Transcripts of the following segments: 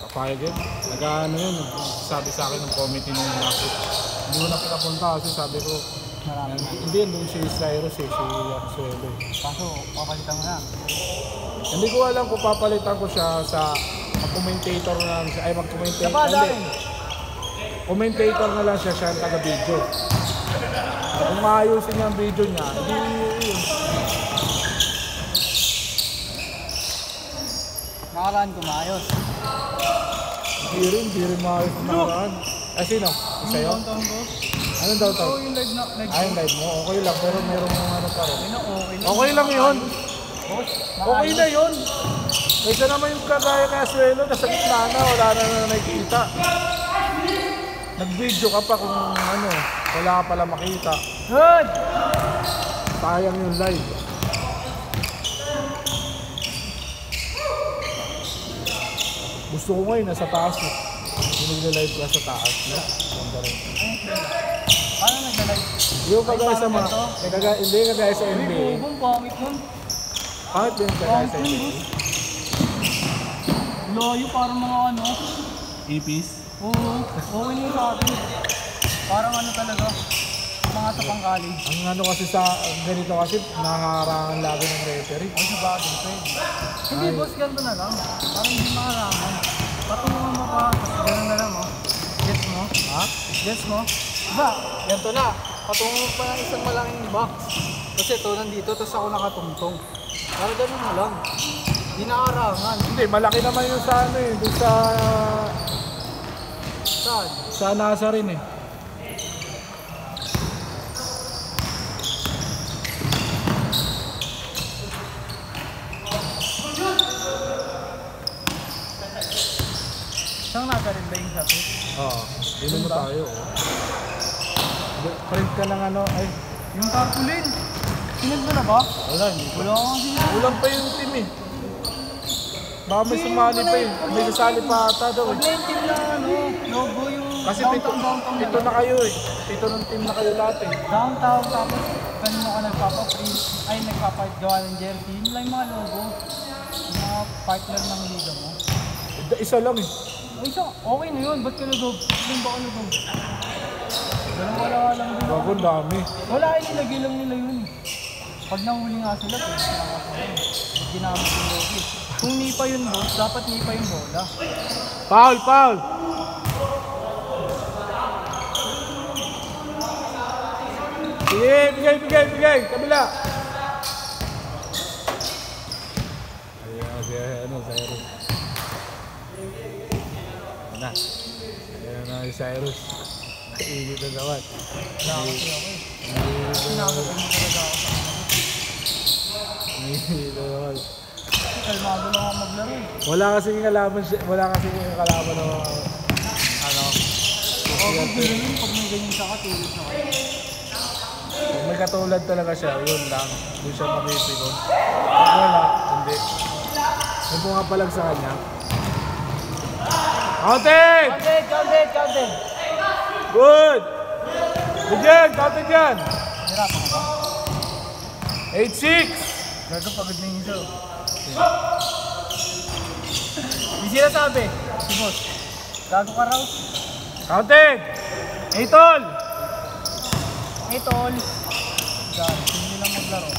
Papayag yun. Nag-ano yun, sabi sa akin ng committee nung last week. Hindi ko na pinapunta kasi sabi ko, hindi yun doon si Cyrus si Arsuelo. Kaso, papalitan mo na. Hindi ko alam kung papalitan ko siya sa mag-commentator na lang siya. Ay, mag-commentator. Commentator na lang siya ang taga-video. Kung maayusin niya ang video niya, hindi yun. Nakaraan ko maayos. Hindi rin maayos na nakaraan. Sino? Sa'yo? Ano daw to? Yung live na. Yung live mo. Okay lang, pero merong ano pa rin. Okay Okay lang yun. Okay na yun. Kaysa naman yung kagaya kay Arsuelo, nasa gitna na, wala na nakikita. Nag-video ka pa kung ano, wala ka pala makita. Good! Sayang yung live. Gusto ko ngayon, nasa taas mo. Yung nag-live ka sa taas. Ganda rin. Paano nag-live? Yung kagaya sa mga, hindi kagaya sa NBA. Bubong, pangit nun. Pangit din kagaya sa NBA. Layo, parang mga ano. Ipis? Oo, okay na yun sa atin. Parang ano talaga, mga tapang college. Ang ano kasi sa ganito kasi, nakaharangan lagi ng referee. Ay, sa bagay, pwede. Hindi, boss, ganito na lang. Parang hindi makarangan. Patungan mo pa, tapos gano'n na lang, oh. Gets mo? Ha? Gets mo? Diba, ganito na. Patungan mo pa ng isang malaking box. Kasi ito, nandito, tapos ako nakatungtong. Parang gano'n na lang. Hindi nakarangan. Hindi, malaki naman yung sa ano eh, doon sa... Saan? Sa NASA rin eh. Saan nasa rin ba yung sabi? Oo, yun mo tayo. Print ka ng ano, ay. Yung tarpaulin. Sinag mo na ba? Wala, hindi pa. Wala akong sinag. Kulang pa yung team eh. Baka may sumali pa eh. May sasali pa ata daw eh. Pag-main team na ano, logo yung Kasi downtown pito na kayo eh. Pito ng team na kayo lahat eh. downtown, tapos kanina ka nagpapa-print, ay nagpapagawa ng jersey. Yun lang yung mga logo. Yung mga partner ng liga mo. Isa lang eh. Ay, so, okay na yun. Ba't ka nagog? Doon ba ka nagog? Wala lang din. Bago ang dami. Wala, inilagay lang nila yun. Pag nahuli nga sila, pwede sila nga sila yun. Ginamit yung logo. Kung nipa yun, boss, dapat nipa yung bola. Foul, foul! Sige, bigay! Kabila! Ayan, si ano, Cyrus. Ayan na. Ayan na si Cyrus. Init na naman. Sinagod mo talaga ako sa kanila. Init na naman. Kalmado lang ako maglaro. Wala kasing kalaban ng ano. Okay, ganyan pag may ganyan siya katulad na kayo. Kung may katulad talaga siya, yun lang. Doon siya mapipikon. Pag wala, hindi. May pumapalag sa kanya. Counted! Counted! Good! Good yan! Counted yan! Hirapan ka ba? 8-6! Gago pagod na yung isa. Hindi sila sabi. Si boss. Gago ka raw. Counted! 8-all! Hey, tol. Diyan, hindi lang maglaro.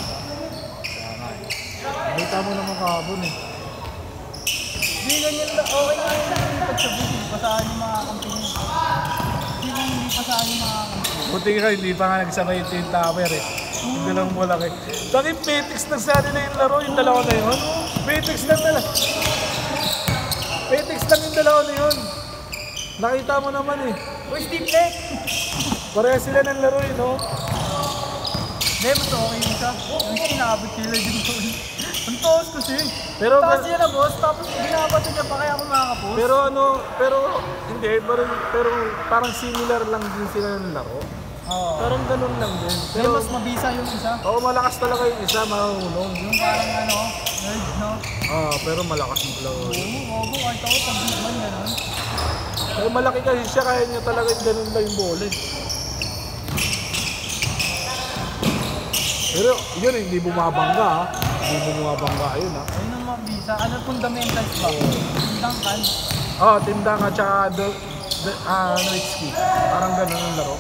Nakita mo naman kahapon eh. Hindi ganyan lang. Okay nga yung pagsabi. Hindi pa saan yung mga kampi niya. Hindi pa saan yung mga kampi. Buti ka, hindi pa nga nagsabay yung tower eh. Hindi lang mo lang eh. Bakit Petix na sa nila yung laro, yung dalawa na yun? Petix lang talaga. Petix lang yung dalawa na yun. Nakita mo naman eh. Uy, Steve Lake! Pareha sila ng laro eh, no? Hindi, mas okay yung isa. Yung sinabot sila din doon. Ang taas kasi. Pero taas sila, boss. Tapos binabato niya pa kaya ako makakapos. pero hindi, pero parang similar lang din sila ng laro. Oo. Parang ganun lang din. Pero mas mabisa yung isa. Oo, malakas talaga yung isa, mahulong. Yung parang ano, nerd, no? Pero malakas yung laro. Oo, kahit ako pag big man gano'n. Pero malaki kasi siya, kaya niya talaga yung ganun lang yung bola eh. Pero yun, hindi bumabangga ha. Hindi bumabangga, ayun ha. Ayun ang mabisa. Ano fundamentals ba? Dangkan. Oh, Tindang at saka Nowitzki. Parang ganun ang laro.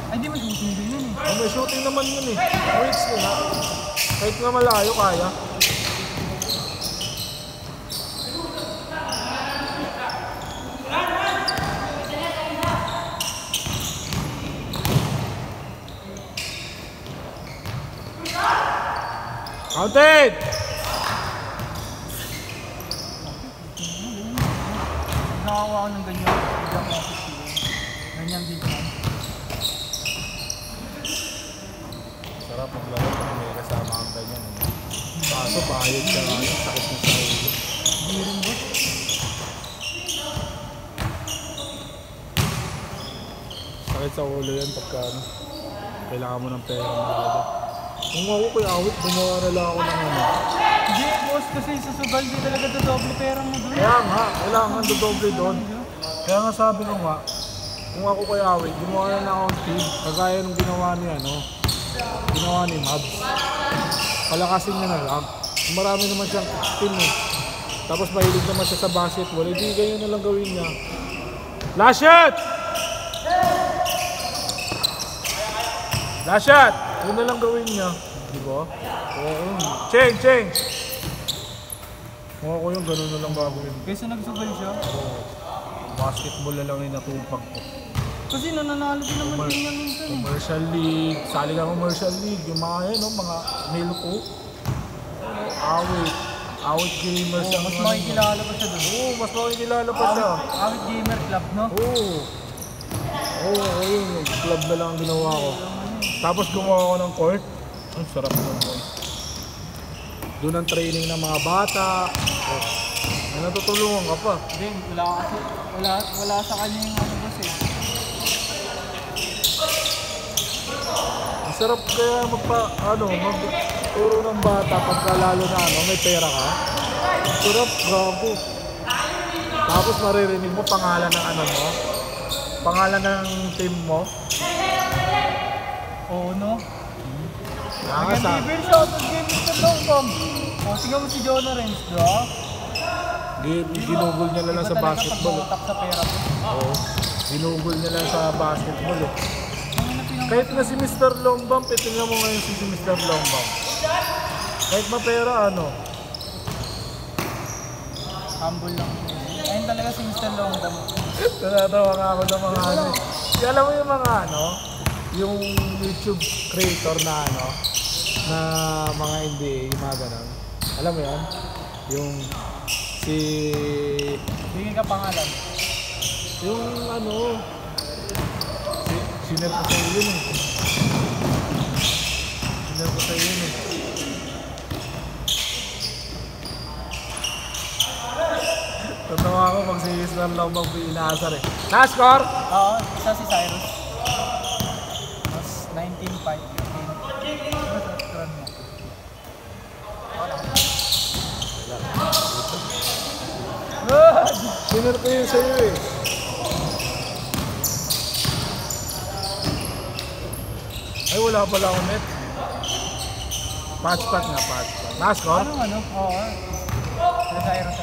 Ay, di may shooting din yun eh. Oh, may shooting naman yun eh. Nowitzki nga. Kahit nga malayo, kaya. Counted! Nakakuha ko ng ganyan. Hindi ako ganyan dito. Sarap maglaro kung may kasama kang ganyan. Kaso bayad ka nga yung sakit mo sa ulo. Hindi rin ba? Sakit sa ulo yan pagka kailangan mo ng pera malaga. Kung ako kuya awit, gumawa na lang ako ng ano. Hindi, boss, kasi sa sugal di talaga dodoble pera mo doon. Kaya nga, kailangan dodoble doon. Kaya nga sabi ko nga, kung ako kuya awit, gumawa na lang akong team. Kagaya nung ginawa ni ginawa ni Mabs. Palakasin niya na lang. Marami naman siyang team eh. Tapos mahilig naman siya sa basketball, hindi ganyan na lang gawin niya. Last shot! Last shot! Yun na lang gawin niya. Di ba? Oo. Change! Mukha ko yung ganun na lang gagawin. Kaysa nagsugal siya. Oo. Basketball na lang yung natupag ko. Kasi nananalo din naman din yan minsan. Commercial League. Sali ka Commercial League. Yung mga yun, no? Mga Milko. Awit Gamers. Oh, mas makikilala pa siya doon. Oo, mas makikilala pa siya. Awit Gamer Club, no? Oo, yun. Yung club na lang ang ginawa ko. Tapos gumawa ko ng court. Ang sarap nun boy. Doon ang training ng mga bata. May natutulungan ka pa. Hindi, wala sa kanya yung ano boss eh. Ang sarap kaya magturo ng bata pagka lalo na may pera ka. Ang sarap, gago. Tapos maririnig mo pangalan ng mo. Pangalan ng team mo. Oo, no? Nakakasa. Nag-deliver siya out of game Mr. Longcom. O, tingnan mo si Jonah Renz, di ba? Ginugol niya lang sa basketball. Iba talaga pag sa pera mo. Oo. Ginugol niya lang sa basketball. Kahit na si Mr. Longbam, tingnan mo ngayon si Mr. Longbam. Kahit mapera Humble lang. Ayun talaga si Mr. Longcom. Natatawa nga ako ng mga alam mo yung mga yung YouTube creator na na mga NBA, yung mga ganun. Alam mo yan? Yung Bigyan ka pangalan. yung sinare ko sa'yo yun eh. Sinare ko sa'yo yun eh. Tatawa ako pag si Islam lang bang inaasar eh. Na-score! Oo, isa si Cyrus. Mas 19-5. Run mo. Good! Sinare ko yun sa'yo eh. Ay, wala pala akong net. Patch-pat nga, patch-pat. Na-score? Oo. Si Cyrus.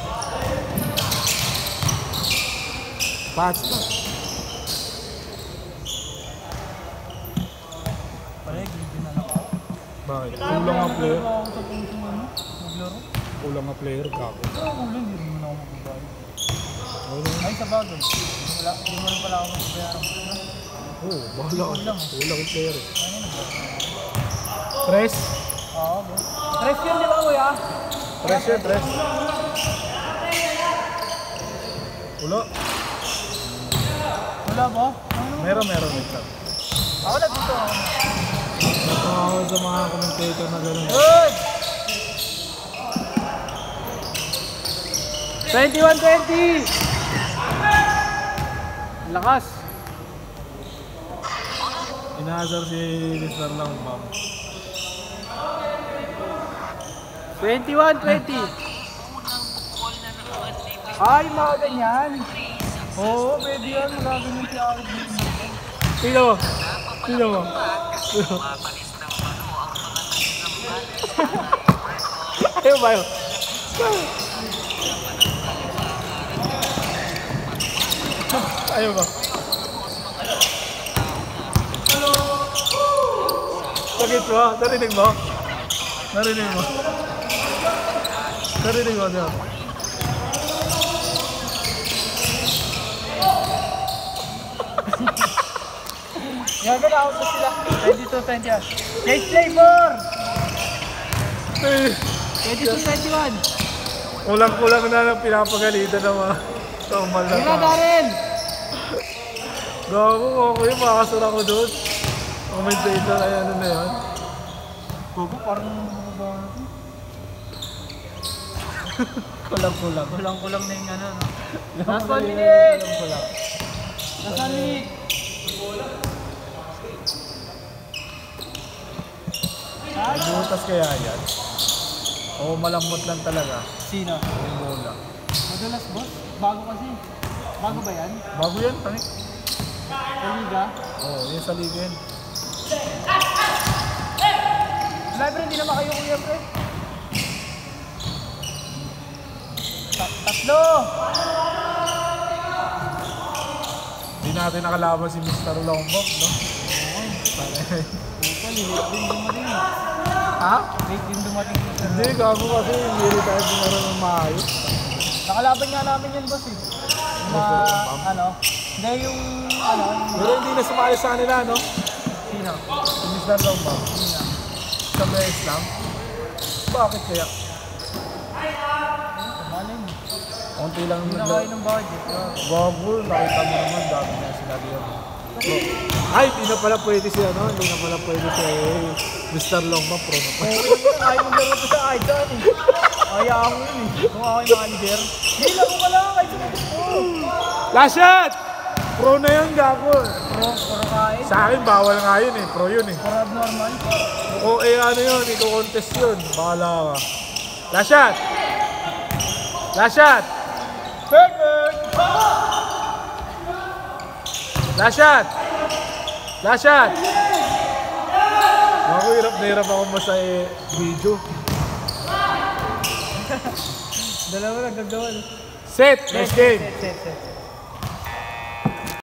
Patch-pat. Pare, gilid na lang ako. Bakit? Kulang ang player? Ako sa puso maglaro. Kulang ang player ka ako. Kulang, hindi rin mo na ako magbabayad. Ano? Ay, sa bagay. Hindi mo rin pala ako magbayaran. Oo, bahala ka. Kulang. Kulang ang player eh. Press? Oo, bro. Tres yun, di ba, kuya? Press yun, press. Wala. Wala ba? Meron. Wait lang. Wala dito. Natawa ako sa mga commentator na gano'n. Good! 21-20! Lakas! Inaasar si Mr. lang, ma'am. 21-20! Ay, mga ganyan! Oo, pwede yan. Magaganyan si Alex. Sino mo? Ayaw ba yun? Ayaw ba? Sakit mo? Narinig mo? Narinig mo? Narinig mo diba? Gagal out na sila. 22-21. Chase Flavor! 22-21. Kulang-kulang na lang pinapagalitan ng mga tumal na Tira, Darren! Gago ko yun, makakasura ko doon. Commentator ay ano na yun. Gogo, parang kulang-kulang. Kulang-kulang na yung ano, no? Last 1 minute! Last 1 minute! Butas kaya yan? O malambot lang talaga? Sino? Yung bola. Madalas, boss? Bago kasi. Bago ba yan? Bago yan, tanik. Sa liga? Oo, yun sa liga yan. Libre, hindi naman kayo kuya, pre. Tatlo! Hindi natin nakalaban si Mr. Longbok, no? Puta, late din dumating. Ha? Late din dumating. Hindi, gago kasi hindi tayo dinaro ng maayos. Nakalaban nga namin yun, boss, eh. Na, ano? Hindi yung, ano? Pero hindi na sumali sa kanila, no? Sino? Si Mr. Longbok. Sino? Sa beses lang. Bakit kaya? Malin. Konti lang Hindi na nagla- kayo ng budget. Gago, nakita mo naman, dami na sinabi yun. Ay, hindi na pala pwede si ano, hindi na pala pwede si Mr. Longbok, pro na pa. Ayaw mo laro ko sa Aidan, eh. Ayaw mo yun, eh. Kung ako yung manager. Hindi, laro ka lang, kahit sa gusto. Last shot! Pro na yun, gago. Pro kain. Sa akin, bawal nga yun eh, pro yun eh. Pro abnormal. O ano yun, iko-contest yun, bahala ka. Last shot! Last shot! Perfect! Last shot! Last shot! Ako, hirap na hirap ako mo sa video. Dalawa na gagawin. Set! Next game! Set.